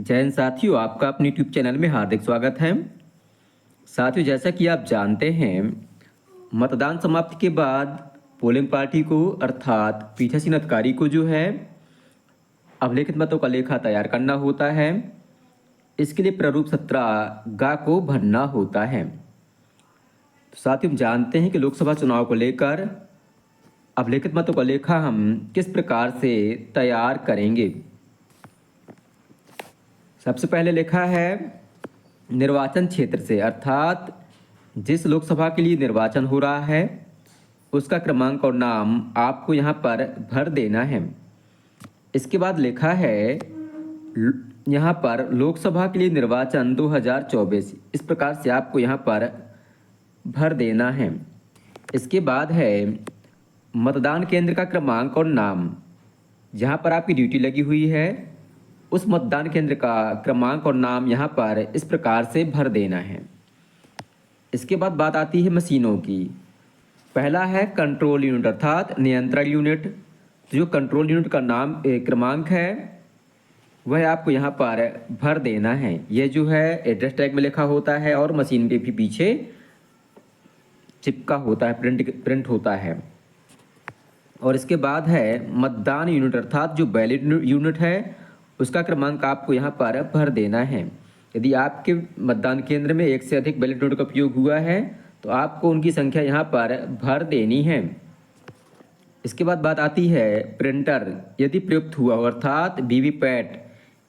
जय हिंद साथियों, आपका अपने यूट्यूब चैनल में हार्दिक स्वागत है। साथियों, जैसा कि आप जानते हैं, मतदान समाप्ति के बाद पोलिंग पार्टी को अर्थात पीठासीन अधिकारी को जो है अभिलेखित मतों का लेखा तैयार करना होता है। इसके लिए प्रारूप 17 गा को भरना होता है। तो साथियों, हम जानते हैं कि लोकसभा चुनाव को लेकर अभिलेखित मतों का लेखा हम किस प्रकार से तैयार करेंगे। सबसे पहले लिखा है निर्वाचन क्षेत्र से, अर्थात जिस लोकसभा के लिए निर्वाचन हो रहा है उसका क्रमांक और नाम आपको यहाँ पर भर देना है। इसके बाद लिखा है यहाँ पर लोकसभा के लिए निर्वाचन 2024, इस प्रकार से आपको यहाँ पर भर देना है। इसके बाद है मतदान केंद्र का क्रमांक और नाम, जहाँ पर आपकी ड्यूटी लगी हुई है उस मतदान केंद्र का क्रमांक और नाम यहाँ पर इस प्रकार से भर देना है। इसके बाद बात आती है मशीनों की। पहला है कंट्रोल यूनिट अर्थात नियंत्रण यूनिट। जो कंट्रोल यूनिट का नाम क्रमांक है वह आपको यहाँ पर भर देना है। यह जो है एड्रेस टैग में लिखा होता है और मशीन पे भी पीछे चिपका होता है, प्रिंट होता है। और इसके बाद है मतदान यूनिट अर्थात जो बैलेट यूनिट है उसका क्रमांक आपको यहाँ पर भर देना है। यदि आपके मतदान केंद्र में एक से अधिक बैलेट यूनिट का उपयोग हुआ है तो आपको उनकी संख्या यहाँ पर भर देनी है। इसके बाद बात आती है प्रिंटर यदि प्रयुक्त हुआ हो अर्थात वीवीपैट,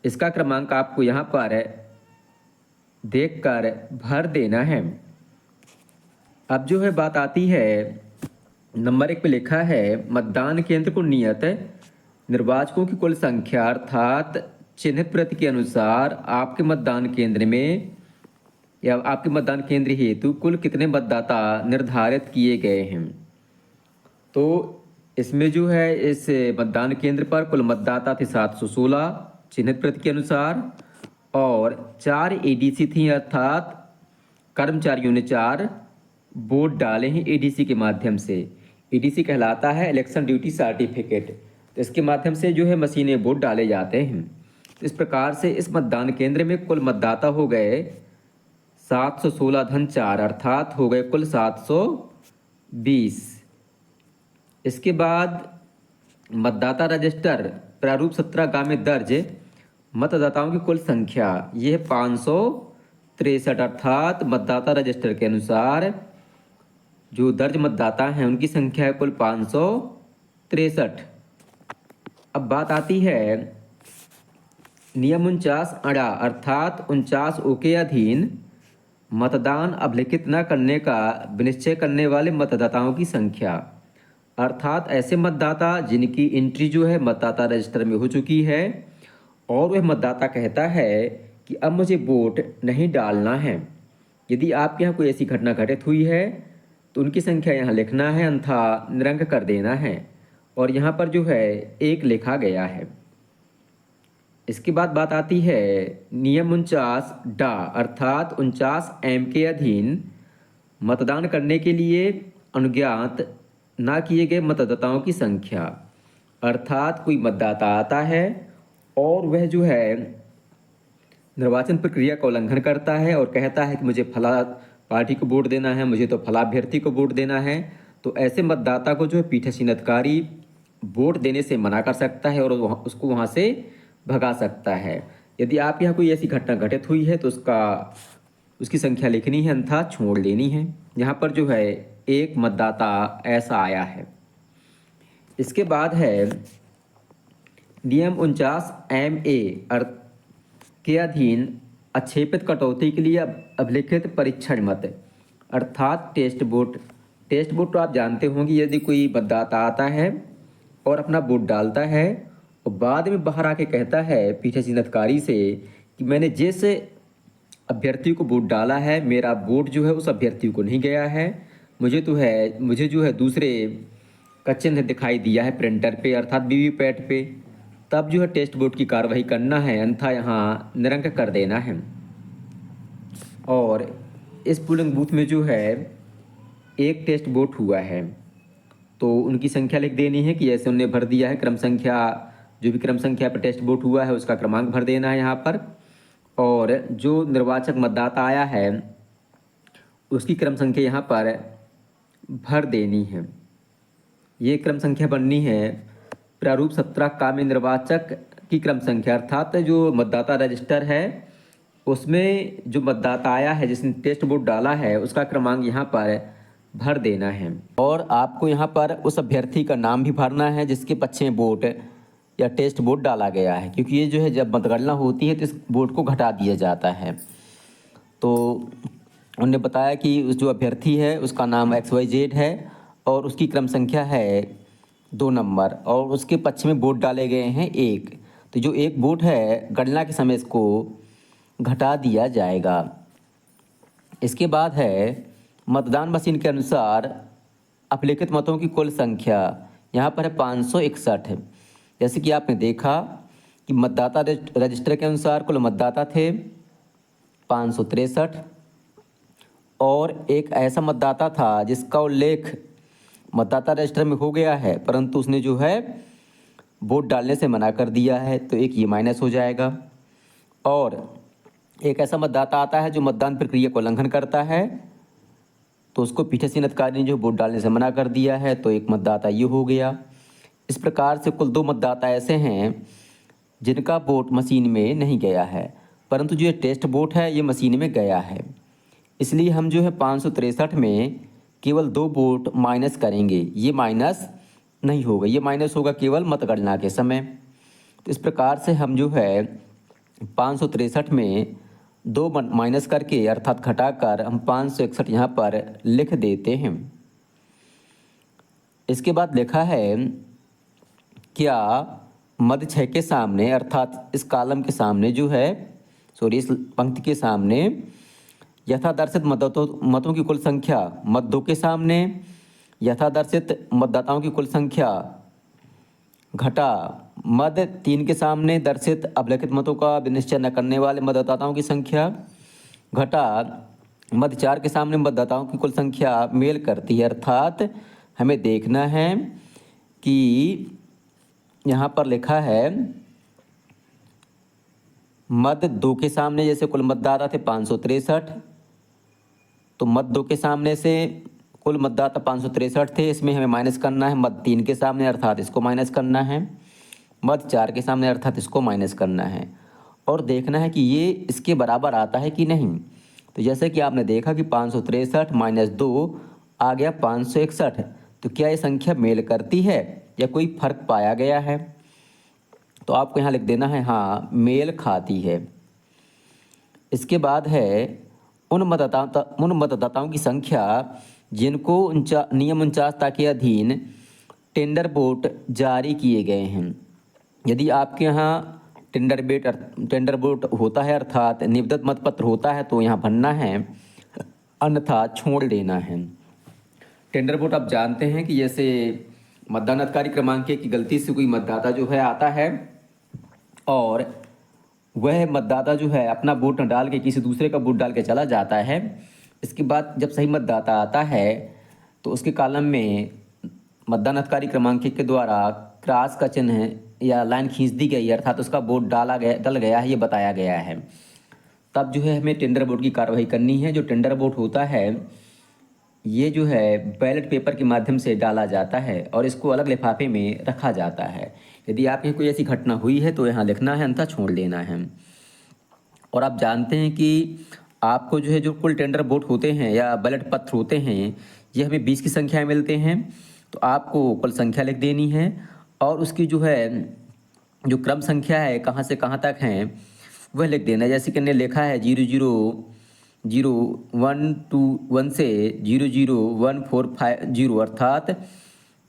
इसका क्रमांक आपको यहाँ पर देखकर भर देना है। अब जो है बात आती है नंबर 1 पे लिखा है मतदान केंद्र को नियत निर्वाचकों की कुल संख्या अर्थात चिन्हित प्रति के अनुसार आपके मतदान केंद्र में या आपके मतदान केंद्र हेतु कुल कितने मतदाता निर्धारित किए गए हैं। तो इसमें जो है इस मतदान केंद्र पर कुल मतदाता थे 716 चिन्हित प्रति के अनुसार, और 4 एडीसी थी अर्थात कर्मचारियों ने 4 वोट डाले हैं एडीसी के माध्यम से। एडीसी कहलाता है इलेक्शन ड्यूटी सर्टिफिकेट। तो इसके माध्यम से जो है मशीनें वोट डाले जाते हैं। तो इस प्रकार से इस मतदान केंद्र में कुल मतदाता हो गए 716 धन 4 अर्थात हो गए कुल 720। इसके बाद मतदाता रजिस्टर प्रारूप 17 गा में दर्ज मतदाताओं की कुल संख्या ये है 563 अर्थात मतदाता रजिस्टर के अनुसार जो दर्ज मतदाता हैं उनकी संख्या है कुल 563। अब बात आती है नियम 49 अड़ा अर्थात 49 ओ के अधीन मतदान अभिलिखित न करने का विनिश्चय करने वाले मतदाताओं की संख्या, अर्थात ऐसे मतदाता जिनकी एंट्री जो है मतदाता रजिस्टर में हो चुकी है और वह मतदाता कहता है कि अब मुझे वोट नहीं डालना है। यदि आपके यहाँ कोई ऐसी घटना घटित हुई है तो उनकी संख्या यहाँ लिखना है, अन्यथा निरंक कर देना है। और यहाँ पर जो है 1 लिखा गया है। इसके बाद बात आती है नियम 49 डा अर्थात 49 एम के अधीन मतदान करने के लिए अनुज्ञात ना किए गए मतदाताओं की संख्या, अर्थात कोई मतदाता आता है और वह जो है निर्वाचन प्रक्रिया का उल्लंघन करता है और कहता है कि मुझे फला पार्टी को वोट देना है, मुझे तो फला अभ्यर्थी को वोट देना है। तो ऐसे मतदाता को जो है पीठासीन अधिकारी वोट देने से मना कर सकता है और उसको वहाँ से भगा सकता है। यदि आप यहाँ कोई ऐसी घटना घटित हुई है तो उसकी संख्या लिखनी है, अन्यथा छोड़ लेनी है। यहाँ पर जो है 1 मतदाता ऐसा आया है। इसके बाद है नियम 49 एम ए के अधीन अच्छेपित कटौती के लिए अभिलिखित परीक्षण मत अर्थात टेस्ट वोट। टेस्ट वोट तो आप जानते होंगे, यदि कोई मतदाता आता है और अपना वोट डालता है और बाद में बाहर आके कहता है पीठासीन अधिकारी से कि मैंने जिस अभ्यर्थी को वोट डाला है मेरा वोट जो है उस अभ्यर्थी को नहीं गया है, मुझे जो है दूसरे का चिन्ह दिखाई दिया है प्रिंटर पे अर्थात वीवीपैट पे, तब जो है टेस्ट वोट की कार्रवाई करना है, अन्यथा यहाँ निरंक कर देना है। और इस पोलिंग बूथ में जो है 1 टेस्ट वोट हुआ है तो उनकी संख्या लिख देनी है कि जैसे उन्होंने भर दिया है क्रम संख्या, जो भी क्रम संख्या पर टेस्ट वोट हुआ है उसका क्रमांक भर देना है यहाँ पर। और जो निर्वाचक मतदाता आया है उसकी क्रम संख्या यहाँ पर भर देनी है। ये क्रम संख्या बननी है प्रारूप 17 का में निर्वाचक की क्रम संख्या, अर्थात जो मतदाता रजिस्टर है उसमें जो मतदाता आया है जिसने टेस्ट वोट डाला है उसका क्रमांक यहाँ पर भर देना है। और आपको यहाँ पर उस अभ्यर्थी का नाम भी भरना है जिसके पक्ष में वोट या टेस्ट वोट डाला गया है, क्योंकि ये जो है जब मतगणना होती है तो इस वोट को घटा दिया जाता है। तो उन्होंने बताया कि उस जो अभ्यर्थी है उसका नाम XYZ है और उसकी क्रम संख्या है 2 नंबर और उसके पक्ष में वोट डाले गए हैं 1। तो जो 1 वोट है गणना के समय इसको घटा दिया जाएगा। इसके बाद है मतदान मशीन के अनुसार अभिलेखित मतों की कुल संख्या, यहाँ पर है 561। जैसे कि आपने देखा कि मतदाता रजिस्टर के अनुसार कुल मतदाता थे 563 और एक ऐसा मतदाता था जिसका उल्लेख मतदाता रजिस्टर में हो गया है परंतु उसने जो है वोट डालने से मना कर दिया है, तो एक ये माइनस हो जाएगा। और एक ऐसा मतदाता आता है जो मतदान प्रक्रिया को उल्लंघन करता है, तो उसको पीठासीन अधिकारी ने जो वोट डालने से मना कर दिया है, तो एक मतदाता ये हो गया। इस प्रकार से कुल 2 मतदाता ऐसे हैं जिनका वोट मशीन में नहीं गया है, परंतु जो ये टेस्ट वोट है ये मशीन में गया है। इसलिए हम जो है 563 में केवल 2 वोट माइनस करेंगे, ये माइनस नहीं होगा, ये माइनस होगा केवल मतगणना के समय। तो इस प्रकार से हम जो है 563 में 2 माइनस करके अर्थात घटाकर हम 561 यहाँ पर लिख देते हैं। इसके बाद लिखा है क्या मध्य 6 के सामने अर्थात इस कॉलम के सामने जो है इस पंक्ति के सामने यथादर्शित मतों की कुल संख्या मध्य 2 के सामने यथादर्शित मतदाताओं की कुल संख्या घटा मध्य 3 के सामने दर्शित अभिलेखित मतों का विनिश्चय न करने वाले मतदाताओं की संख्या घटा मध्य 4 के सामने मतदाताओं की कुल संख्या मेल करती है। अर्थात हमें देखना है कि यहाँ पर लिखा है मध्य 2 के सामने जैसे कुल मतदाता थे 563, तो मध्य 2 के सामने से कुल मतदाता 563 थे, इसमें हमें माइनस करना है मध्य 3 के सामने अर्थात इसको माइनस करना है, मध्य 4 के सामने अर्थात इसको माइनस करना है और देखना है कि ये इसके बराबर आता है कि नहीं। तो जैसे कि आपने देखा कि 563 माइनस 2 आ गया 561, तो क्या ये संख्या मेल करती है या कोई फर्क पाया गया है? तो आपको यहाँ लिख देना है हाँ मेल खाती है। इसके बाद है उन मतदाताओं की संख्या जिनको नियम 49 के अधीन टेंडर वोट जारी किए गए हैं। यदि आपके यहाँ टेंडर वोट होता है अर्थात निबद्धत मतपत्र होता है तो यहाँ भरना है, अन्यथा छोड़ देना है। टेंडर वोट आप जानते हैं कि जैसे मतदान अधिकारी क्रमांक 1 की गलती से कोई मतदाता जो है आता है और वह मतदाता जो है अपना वोट न डाल के किसी दूसरे का वोट डाल के चला जाता है। इसके बाद जब सही मतदाता आता है तो उसके कॉलम में मतदान अधिकारी क्रमांक 1 के द्वारा क्रॉस का चिन्ह या लाइन खींच दी गई अर्थात उसका वोट डल गया है ये बताया गया है। तब जो है हमें टेंडर वोट की कार्रवाई करनी है। जो टेंडर वोट होता है ये जो है बैलेट पेपर के माध्यम से डाला जाता है और इसको अलग लिफाफे में रखा जाता है। यदि आप यहाँ कोई ऐसी घटना हुई है तो यहाँ लिखना है, अन्यथा छोड़ देना है। और आप जानते हैं कि आपको जो है जो कुल टेंडर वोट होते हैं या बैलेट पत्र होते हैं ये हमें 20 की संख्या में मिलते हैं, तो आपको कुल संख्या लिख देनी है और उसकी जो है जो क्रम संख्या है कहाँ से कहाँ तक है वह लिख देना है। जैसे कि हमने लिखा है 000121 से 001450 अर्थात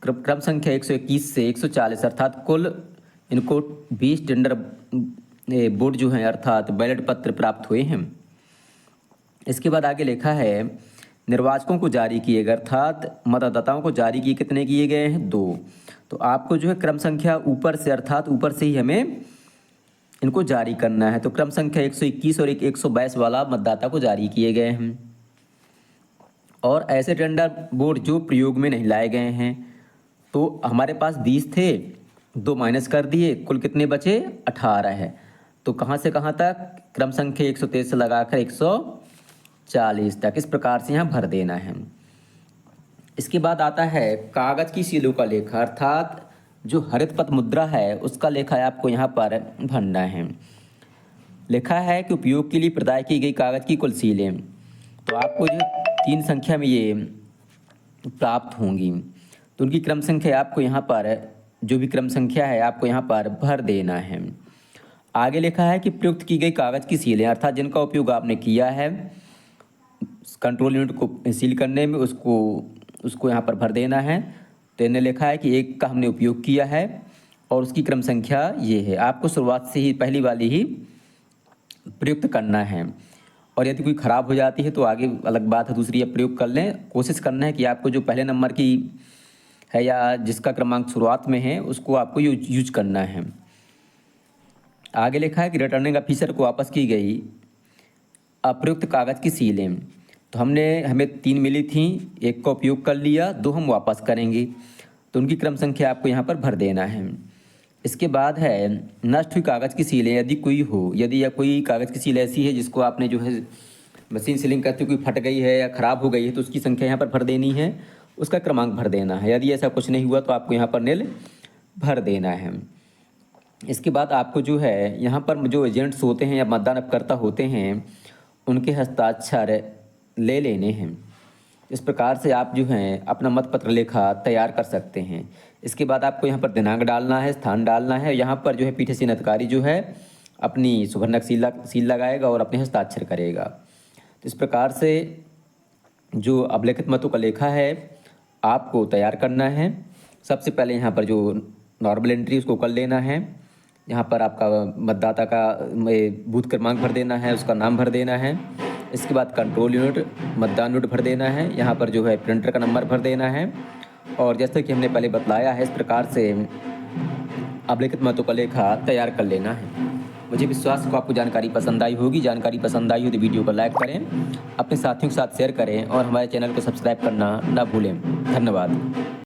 क्रम संख्या 121 से 140 अर्थात कुल इनको 20 टेंडर वोट जो हैं अर्थात बैलेट पत्र प्राप्त हुए हैं। इसके बाद आगे लिखा है निर्वाचकों को जारी किए गए अर्थात मतदाताओं को जारी किए कितने किए गए हैं 2। तो आपको जो है क्रम संख्या ऊपर से अर्थात ऊपर से ही हमें इनको जारी करना है। तो क्रम संख्या 121 और 122 वाला मतदाता को जारी किए गए हैं। और ऐसे टेंडर वोट जो प्रयोग में नहीं लाए गए हैं, तो हमारे पास 20 थे, 2 माइनस कर दिए, कुल कितने बचे 18 है। तो कहाँ से कहाँ तक, क्रम संख्या 123 से लगाकर 140 तक, इस प्रकार से यहाँ भर देना है। इसके बाद आता है कागज की सीलों का लेखा, अर्थात जो हरित पत्र मुद्रा है उसका लेखा आपको यहाँ पर भरना है। लिखा है कि उपयोग के लिए प्रदाय की गई कागज की कुल सीलें, तो आपको जो 3 संख्या में ये प्राप्त होंगी, तो उनकी क्रम संख्या आपको यहाँ पर, जो भी क्रम संख्या है आपको यहाँ पर भर देना है। आगे लिखा है कि प्रयुक्त की गई कागज की सीलें, अर्थात जिनका उपयोग आपने किया है कंट्रोल यूनिट को सील करने में, उसको यहाँ पर भर देना है। तो इन्हें लिखा है कि 1 का हमने उपयोग किया है और उसकी क्रम संख्या ये है। आपको शुरुआत से ही पहली वाली ही प्रयुक्त करना है, और यदि कोई ख़राब हो जाती है तो आगे अलग बात है, दूसरी आप प्रयोग कर लें। कोशिश करना है कि आपको जो पहले नंबर की है या जिसका क्रमांक शुरुआत में है उसको आपको यूज करना है। आगे लिखा है कि रिटर्निंग ऑफिसर को वापस की गई अप्रयुक्त कागज़ की सीलें, तो हमें 3 मिली थी, 1 का उपयोग कर लिया, 2 हम वापस करेंगे, तो उनकी क्रम संख्या आपको यहाँ पर भर देना है। इसके बाद है नष्ट हुई कागज़ की सीलें, यदि कोई हो, यदि या कोई कागज़ की सील ऐसी है जिसको आपने जो है मशीन सीलिंग करते हुए कोई फट गई है या ख़राब हो गई है, तो उसकी संख्या यहाँ पर भर देनी है, उसका क्रमांक भर देना है। यदि ऐसा कुछ नहीं हुआ तो आपको यहाँ पर नील भर देना है। इसके बाद आपको जो है यहाँ पर जो एजेंट्स होते हैं या मतदान अपकर्ता होते हैं उनके हस्ताक्षर ले लेने हैं। इस प्रकार से आप जो हैं अपना मतपत्र लेखा तैयार कर सकते हैं। इसके बाद आपको यहाँ पर दिनांक डालना है, स्थान डालना है। यहाँ पर जो है पीठासीन अधिकारी जो है अपनी सुवर्णक सील लगाएगा और अपने हस्ताक्षर करेगा। तो इस प्रकार से जो अभिलेखित मतों का लेखा है आपको तैयार करना है। सबसे पहले यहाँ पर जो नॉर्मल एंट्री उसको कर लेना है। यहाँ पर आपका मतदाता का बूथ क्रमांक भर देना है, उसका नाम भर देना है। इसके बाद कंट्रोल यूनिट, मतदान यूनिट भर देना है। यहाँ पर जो है प्रिंटर का नंबर भर देना है। और जैसे कि हमने पहले बतलाया है, इस प्रकार से अभिलेखित मतों का लेखा तैयार कर लेना है। मुझे विश्वास है को आपको जानकारी पसंद आई होगी। जानकारी पसंद आई हो तो वीडियो को लाइक करें, अपने साथियों के साथ शेयर करें और हमारे चैनल को सब्सक्राइब करना ना भूलें। धन्यवाद।